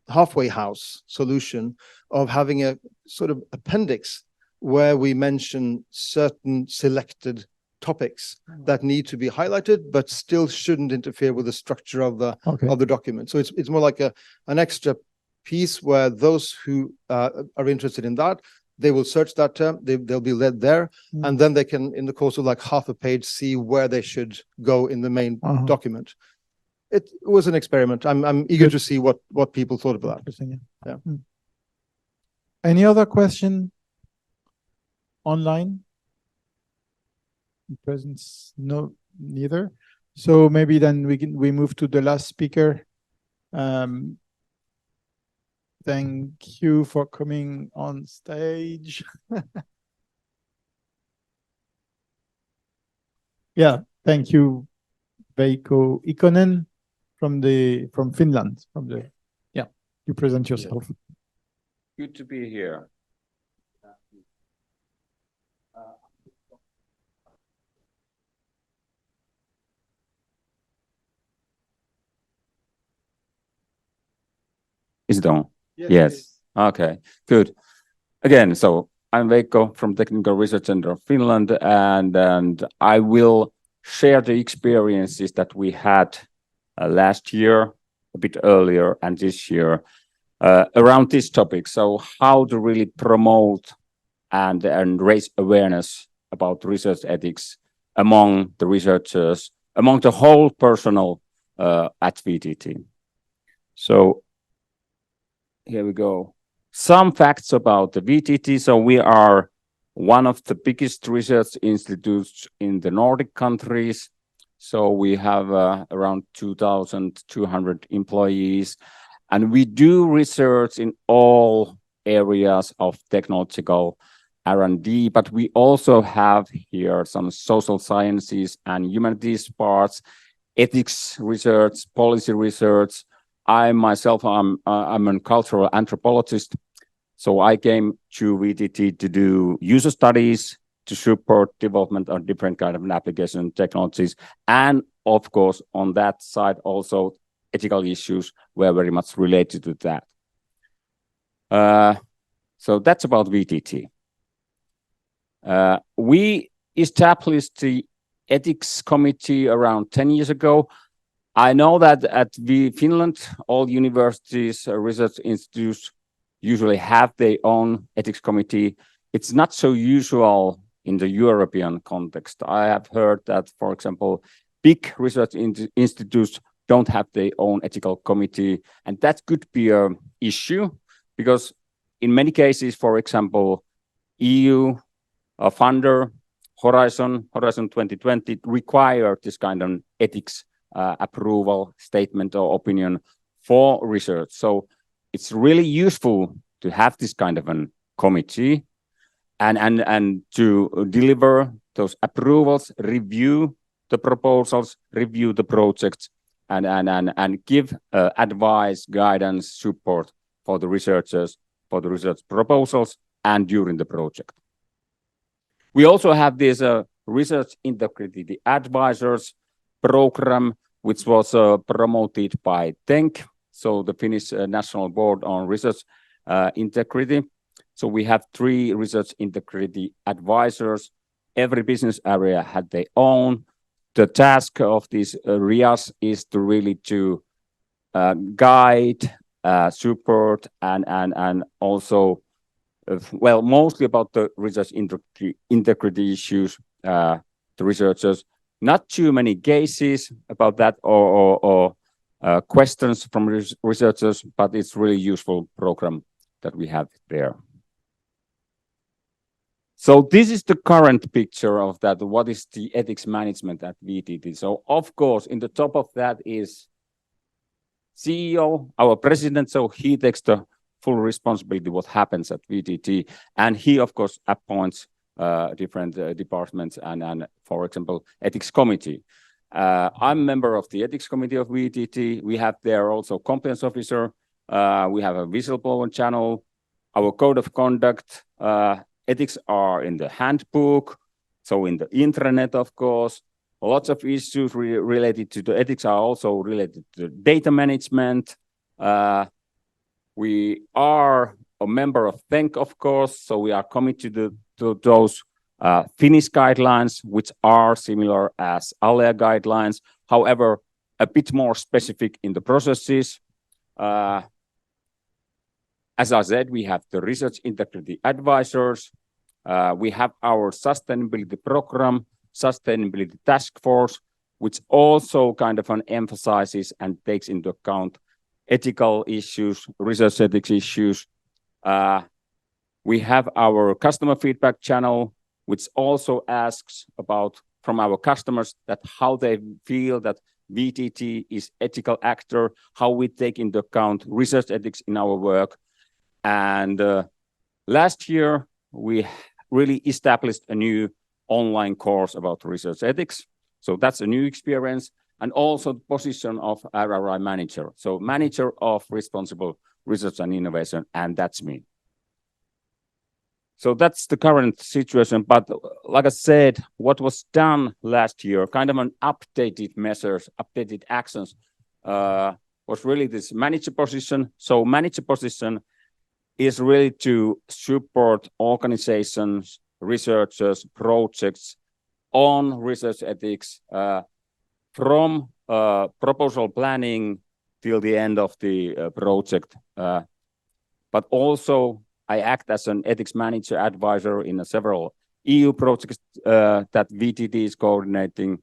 halfway house solution of having a sort of appendix where we mention certain selected topics that need to be highlighted, but still shouldn't interfere with the structure of the document. So it's more like an extra piece where those who are interested in that, they will search that term, they'll be led there, and then they can, in the course of like half a page, see where they should go in the main document. It was an experiment. I'm eager to see what people thought about that. Yeah. Any other question online? Presence? No, neither. So maybe then we move to the last speaker. Thank you for coming on stage. Yeah, thank you, Veikko IKONEN from Finland. You present yourself. Good to be here. Is it on? Yes. Okay, good. Again, so I'm Veikko from Technical Research Center of Finland, and I will share the experiences that we had last year, a bit earlier, and this year around this topic. So how to really promote and raise awareness about research ethics among the researchers, among the whole personnel at VTT. So here we go. Some facts about the VTT. So we are one of the biggest research institutes in the Nordic countries. So we have around 2,200 employees, and we do research in all areas of technological R&D, but we also have here some social sciences and humanities parts, ethics research, policy research. I myself, I'm a cultural anthropologist, so I came to VTT to do user studies, to support development of different kind of application technologies, and of course, on that side also ethical issues were very much related to that. So that's about VTT. We established the ethics committee around 10 years ago. I know that at Finland, all universities, research institutes usually have their own ethics committee. It's not so usual in the European context. I have heard that, for example, big research institutes don't have their own ethical committee, and that could be an issue because in many cases, for example, EU funder, Horizon 2020 require this kind of ethics approval statement or opinion for research. So it's really useful to have this kind of a committee and to deliver those approvals, review the proposals, review the projects, and give advice, guidance, support for the researchers, for the research proposals, and during the project. We also have this Research Integrity Advisors program, which was promoted by TENK, so the Finnish National Board on Research Integrity. So we have 3 research integrity advisors. Every business area had their own. The task of these RIAs is to really to guide, support, and also, well, mostly about the research integrity issues, the researchers. Not too many cases about that or questions from researchers, but it's really useful program that we have there. So this is the current picture of that. What is the ethics management at VTT? So of course, in the top of that is CEO, our president. So he takes the full responsibility what happens at VTT, and he of course appoints different departments and for example ethics committee. I'm a member of the ethics committee of VTT. We have there also compliance officer. We have a whistleblower channel. Our code of conduct. Ethics are in the handbook, so in the intranet, of course. Lots of issues related to the ethics are also related to data management. We are a member of TENK, of course, so we are committed to those Finnish guidelines, which are similar as ALEA guidelines, however, a bit more specific in the processes. As I said, we have the Research Integrity Advisors. We have our Sustainability Program, Sustainability Task Force, which also kind of emphasizes and takes into account ethical issues, research ethics issues. We have our customer feedback channel, which also asks about from our customers that how they feel that VTT is ethical actor, how we take into account research ethics in our work. And last year, we really established a new online course about research ethics. So that's a new experience. And also the position of RRI manager. So manager of responsible research and innovation, and that's me. So that's the current situation. But like I said, what was done last year, kind of an updated measures, updated actions, was really this manager position. So manager position is really to support organizations, researchers, projects on research ethics from proposal planning till the end of the project. But also I act as an ethics manager advisor in several EU projects that VTT is coordinating.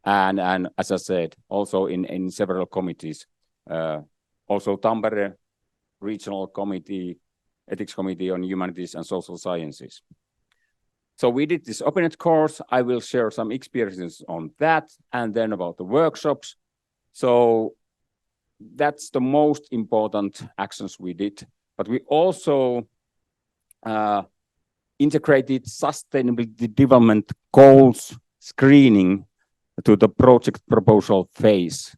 And as I said, also in several committees. Also Tampere Regional Committee, Ethics Committee on Humanities and Social Sciences. So we did this OpenNet course. I will share some experiences on that and then about the workshops. So that's the most important actions we did. But we also integrated sustainability development goals screening to the project proposal phase.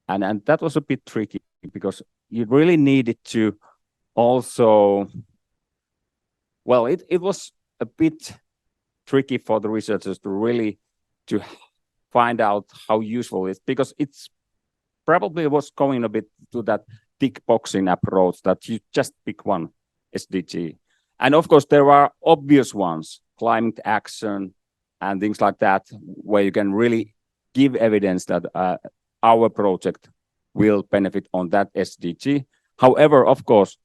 And that was a bit tricky because you really needed to also, well, it was a bit tricky for the researchers to really to find out how useful it is, because it's probably was going a bit to that tick boxing approach that you just pick one SDG. And of course, there are obvious ones, climate action and things like that, where you can really give evidence that our project will benefit on that SDG. However, of course,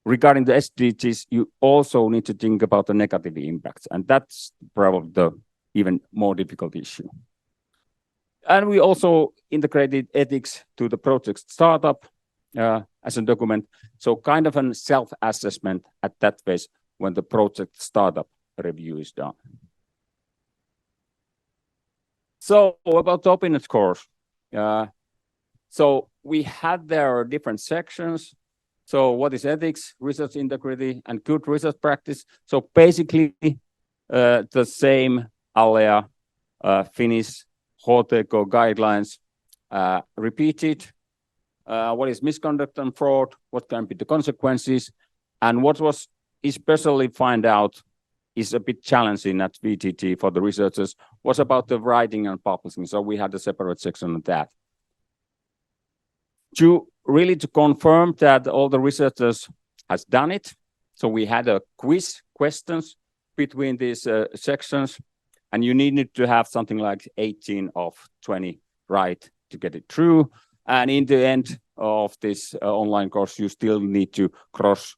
regarding the SDGs, you also need to think about the negative impacts, and that's probably the even more difficult issue. And we also integrated ethics to the project startup as a document, so kind of a self-assessment at that phase when the project startup review is done. So about the OpenNet course, so we had there different sections. So what is ethics, research integrity, and good research practice? So basically the same ALEA, Finnish HTK guidelines repeated. What is misconduct and fraud? What can be the consequences? And what was especially find out is a bit challenging at VTT for the researchers was about the writing and publishing. So we had a separate section on that. To really to confirm that all the researchers has done it. So we had a quiz questions between these sections, and you needed to have something like 18 of 20 right to get it through. And in the end of this online course, you still need to cross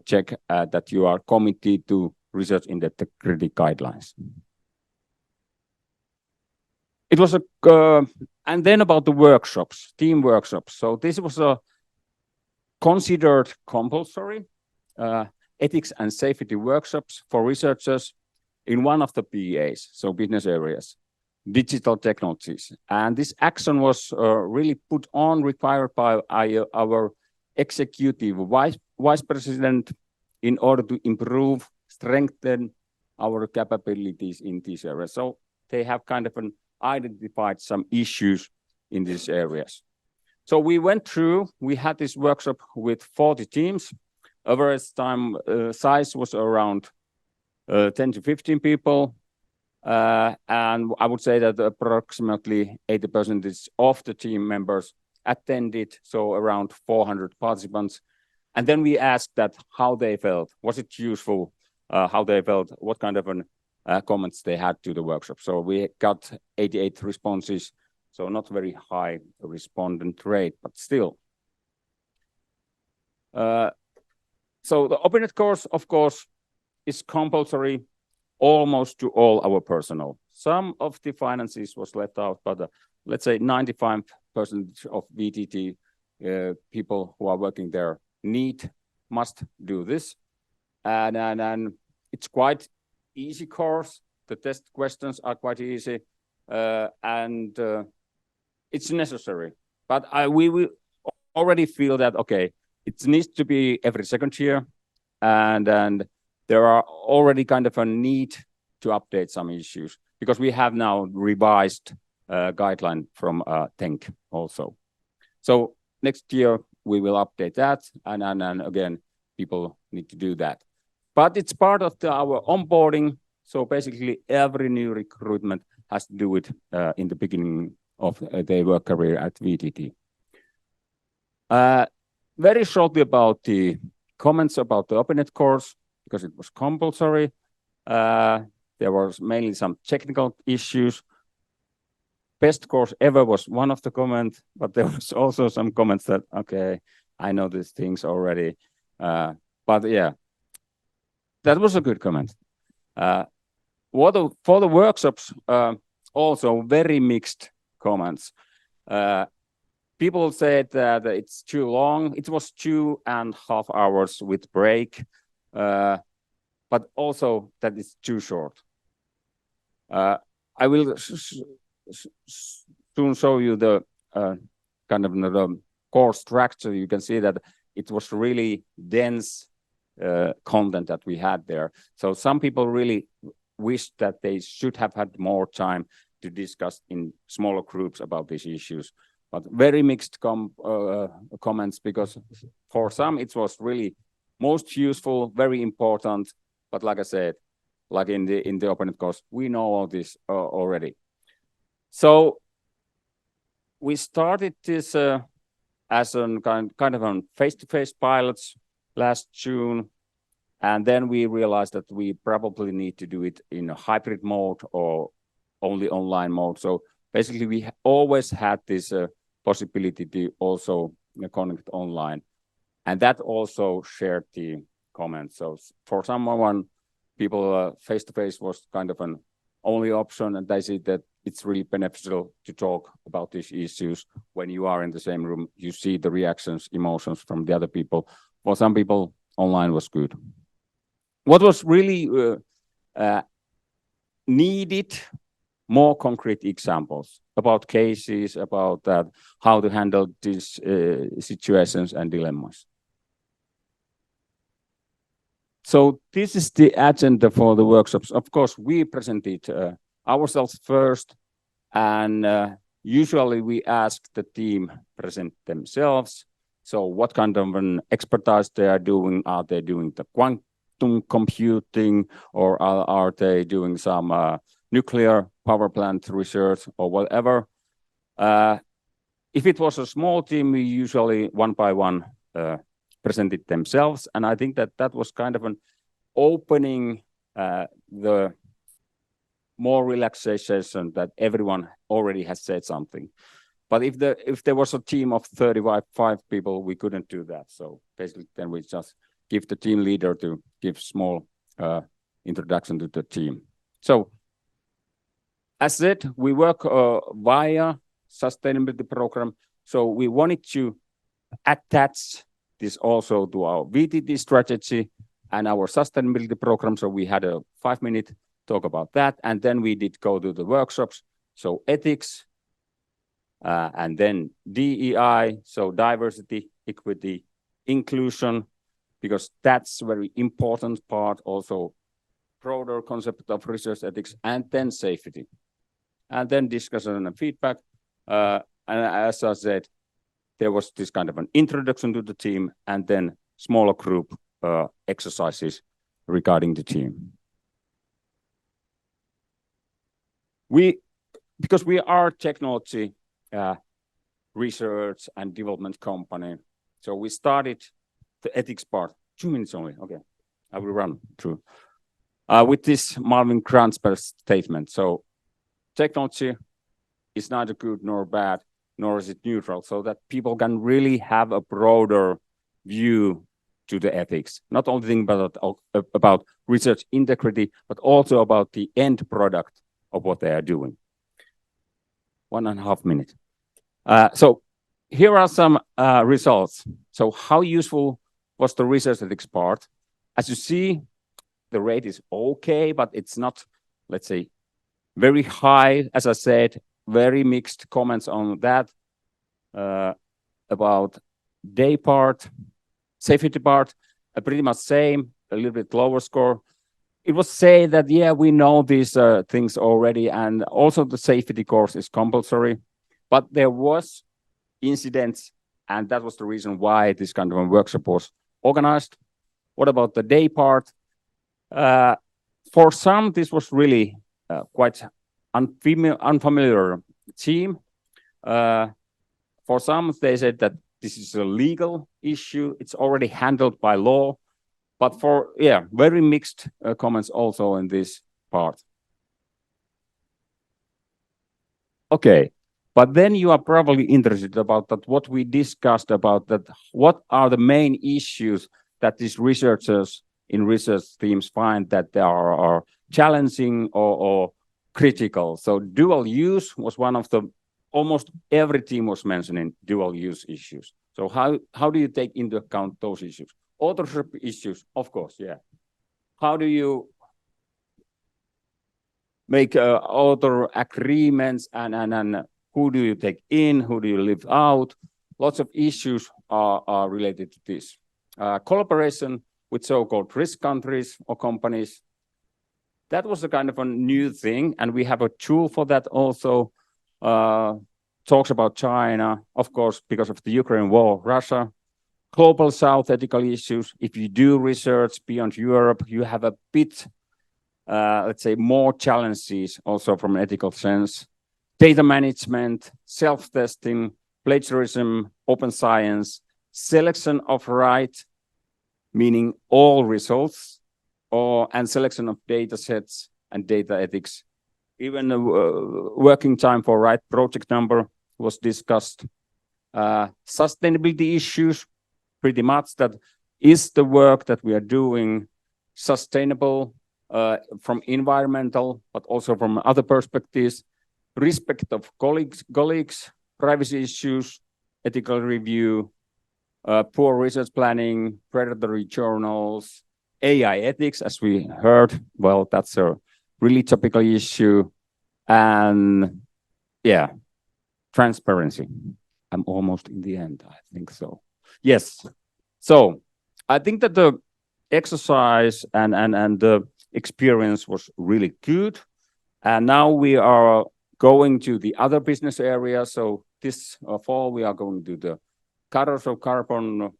check that you are committed to research integrity guidelines. It was and then about the workshops, team workshops. So this was a considered compulsory ethics and safety workshops for researchers in one of the BAs, so business areas, digital technologies. And this action was really put on, required by our executive vice president in order to improve, strengthen our capabilities in these areas. So they have kind of identified some issues in these areas. So we went through, we had this workshop with 40 teams. Average time size was around 10 to 15 people. And I would say that approximately 80% of the team members attended, so around 400 participants. And then we asked that how they felt, was it useful, how they felt, what kind of comments they had to the workshop. So we got 88 responses, so not very high respondent rate, but still. So the OpenNet course, of course, is compulsory almost to all our personnel. Some of the finances was left out, but let's say 95% of VTT people who are working there must do this. And it's quite easy course. The test questions are quite easy, and it's necessary. But we will already feel that, okay, it needs to be every second year, and there are already kind of a need to update some issues. because we have now revised guideline from TENK also. So next year we will update that, and again, people need to do that. But it's part of our onboarding. So basically, every new recruitment has to do it in the beginning of their work career at VTT. Very shortly about the comments about the OpenNet course, because it was compulsory. There was mainly some technical issues. Best course ever was one of the comments, but there was also some comments that, okay, I know these things already. But yeah, that was a good comment. For the workshops, also very mixed comments. People said that it's too long. It was 2.5 hours with break, but also that it's too short. I will soon show you the kind of the course structure. You can see that it was really dense content that we had there. So some people really wished that they should have had more time to discuss in smaller groups about these issues. But very mixed comments, because for some it was really most useful, very important. But like I said, like in the OpenNet course, we know all this already. So we started this as a kind of a face-to-face pilots last June, and then we realized that we probably need to do it in a hybrid mode or only online mode. So basically, we always had this possibility to also connect online, and that also shared the comments. So for someone, people face-to-face was kind of an only option, and they see that it's really beneficial to talk about these issues when you are in the same room. You see the reactions, emotions from the other people. For some people, online was good. What was really needed, more concrete examples about cases, about that, how to handle these situations and dilemmas. So this is the agenda for the workshops. Of course, we presented ourselves first, and usually we ask the team present themselves. So what kind of an expertise they are doing? Are they doing the quantum computing, or are they doing some nuclear power plant research or whatever? If it was a small team, we usually one by one presented themselves, and I think that that was kind of an opening the more relaxation, that everyone already has said something. But if there was a team of 35 people, we couldn't do that. So basically, then we just give the team leader to give small introduction to the team. So as said, we work via sustainability program. So we wanted to attach this also to our VTT strategy and our sustainability program. So we had a 5-minute talk about that. And then we did go to the workshops. So ethics, and then DEI, so diversity, equity, inclusion, because that's very important part, also broader concept of research ethics, and then safety. And then discussion and feedback. And as I said, there was this kind of an introduction to the team, and then smaller group exercises regarding the team. Because we are technology research and development company, so we started the ethics part. 2 minutes only, okay. I will run through. With this Marvin Kranzberg statement. So technology is neither good nor bad, nor is it neutral, so that people can really have a broader view to the ethics. Not only think about research integrity, but also about the end product of what they are doing. 1.5 minutes. So here are some results. So how useful was the research ethics part? As you see, the rate is okay, but it's not, let's say, very high. As I said, very mixed comments on that. About day part, safety part, pretty much same, a little bit lower score. it was said that, yeah, we know these things already, and also the safety course is compulsory, but there was incidents, and that was the reason why this kind of a workshop was organized. What about the day part? For some, this was really quite unfamiliar team. For some, they said that this is a legal issue. It's already handled by law. But for, yeah, very mixed comments also in this part. Okay, but then you are probably interested about that, what we discussed about that, what are the main issues that these researchers in research teams find that they are challenging or critical. So dual use was one of the, almost every team was mentioning dual use issues. So how do you take into account those issues? Authorship issues, of course, yeah. How do you make author agreements and who do you take in, who do you leave out? Lots of issues are related to this. Collaboration with so-called risk countries or companies. That was a kind of a new thing, and we have a tool for that also. Talks about China, of course, because of the Ukraine war, Russia. Global South ethical issues. If you do research beyond Europe, you have a bit, let's say, more challenges also from an ethical sense. Data management, self-testing, plagiarism, open science, selection of right, meaning all results, and selection of data sets and data ethics. Even the working time for right project number was discussed. Sustainability issues, pretty much that is the work that we are doing sustainable from environmental, but also from other perspectives, respect of colleagues, privacy issues, ethical review, poor research planning, predatory journals, AI ethics, as we heard. Well, that's a really topical issue. And yeah, transparency. I'm almost in the end, I think so. Yes. So I think that the exercise and the experience was really good. And now we are going to the other business area. So this fall, we are going to the colors of carbon,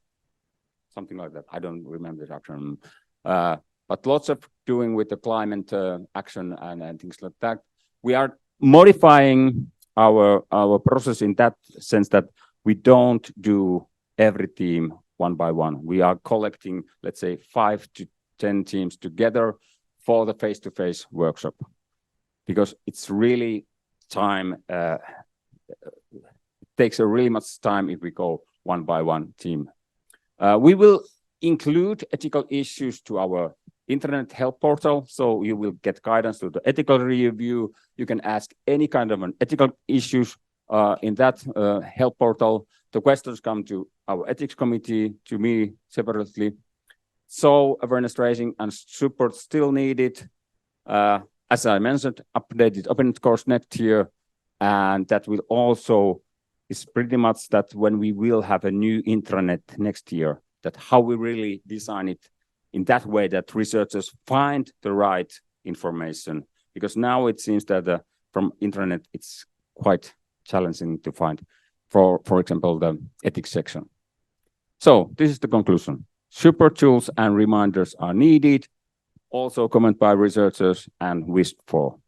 something like that. I don't remember the action. But lots of doing with the climate action and things like that. We are modifying our process in that sense that we don't do every team one by one. We are collecting, let's say, 5 to 10 teams together for the face-to-face workshop, because it's really time, it takes a really much time if we go one by one team. We will include ethical issues to our internet help portal, so you will get guidance to the ethical review. You can ask any kind of an ethical issues in that help portal. The questions come to our ethics committee, to me separately. So awareness raising and support still needed. As I mentioned, updated open course next year, and that will also is pretty much that when we will have a new intranet next year, that how we really design it in that way that researchers find the right information. Because now it seems that from intranet, it's quite challenging to find, for example, the ethics section. So this is the conclusion. Support tools and reminders are needed. Also comment by researchers and wished for.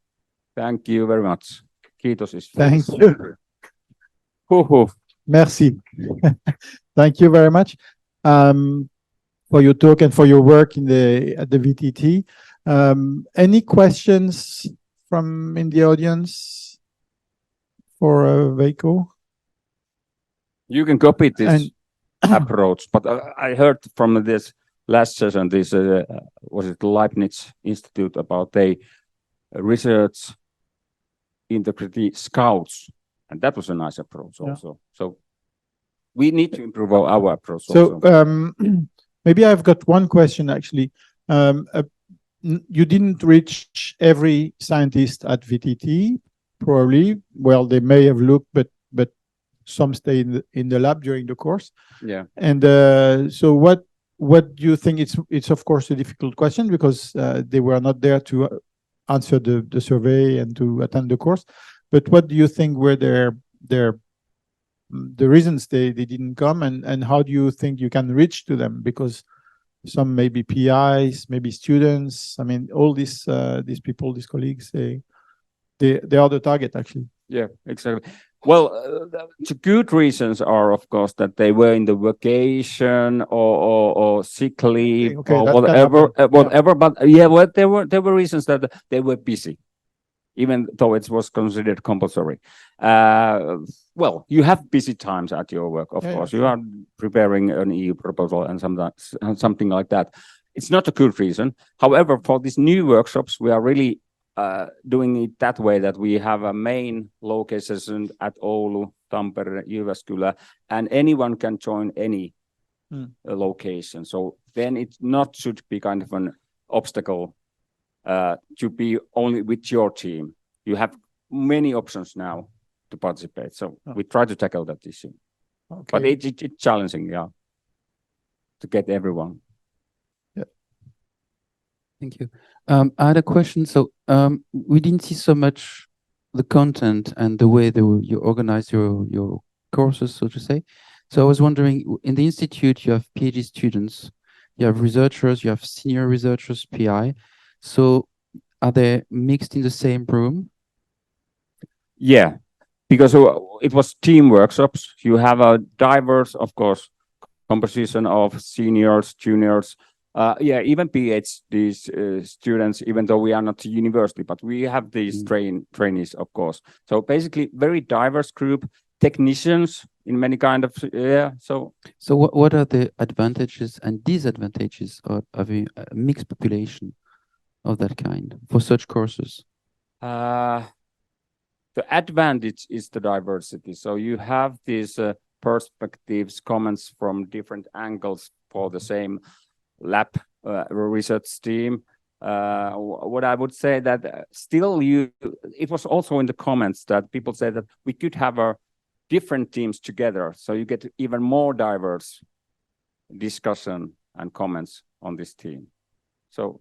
Thank you very much. Kiitos. Thank you. Merci. Thank you very much for your talk and for your work in at the VTT. Any questions from in the audience for Veikko? You can copy this approach, but I heard from this last session, this was it Leibniz Institute about the research integrity scouts, and that was a nice approach also. So we need to improve our approach. So maybe I've got one question actually. You didn't reach every scientist at VTT, probably. Well, they may have looked, but some stay in the lab during the course. Yeah. And so what what do you think? It's of course a difficult question because they were not there to answer the survey and to attend the course. But what do you think were the reasons they didn't come, and how do you think you can reach to them? Because some maybe PIs, maybe students. I mean, all these people, these colleagues, they are the target actually. Yeah, exactly. Well, the good reasons are, of course, that they were in the vacation or sick leave Okay, or that can whatever, happen. whatever. But yeah, well, there were reasons that they were busy, even though it was considered compulsory. Well, you have busy times at your work, of course. Yeah. You are preparing an EU proposal and something like that. It's not a good reason. However, for these new workshops, we are really doing it that way that we have a main location at Oulu, Tampere, Jyväskylä, and anyone can join any location. So then it not should be kind of an obstacle to be only with your team. You have many options now to participate. So we try to tackle that issue. Okay. But it's challenging, yeah, to get everyone. Thank you. I had a question. So we didn't see so much the content and the way you organize your courses, so to say. So I was wondering, in the institute, you have PhD students, you have researchers, you have senior researchers, PI. So are they mixed in the same room? Yeah, because it was team workshops. You have a diverse, of course, composition of seniors, juniors, even PhD students, even though we are not a university, but we have these trainees, of course. So basically, very diverse group, technicians in many kind of, So what are the advantages and disadvantages of having a mixed population of that kind for such courses? The advantage is the diversity. So you have these perspectives, comments from different angles for the same lab research team. What I would say that still it was also in the comments that people said that we could have our different teams together. So you get even more diverse discussion and comments on this team. So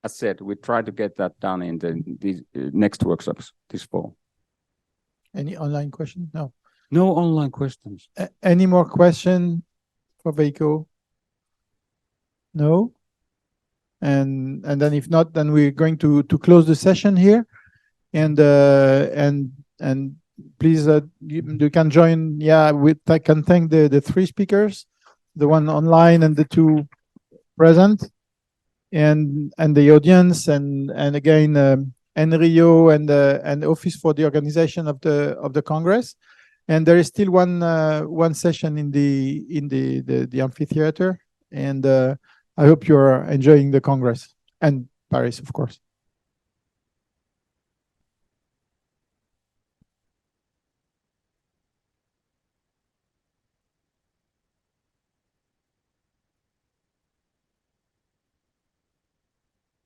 as said, we try to get that done in the next workshops this fall. Any online question? No. No online questions. Any more question for Veikko? No. And then if not, then we're going to close the session here. And please you can join. Yeah, I can thank the three speakers, the one online and the two present, and the audience, and again ENRIO and Office for the Organization of the Congress. And there is still one session in the amphitheater, and I hope you're enjoying the Congress and Paris, of course.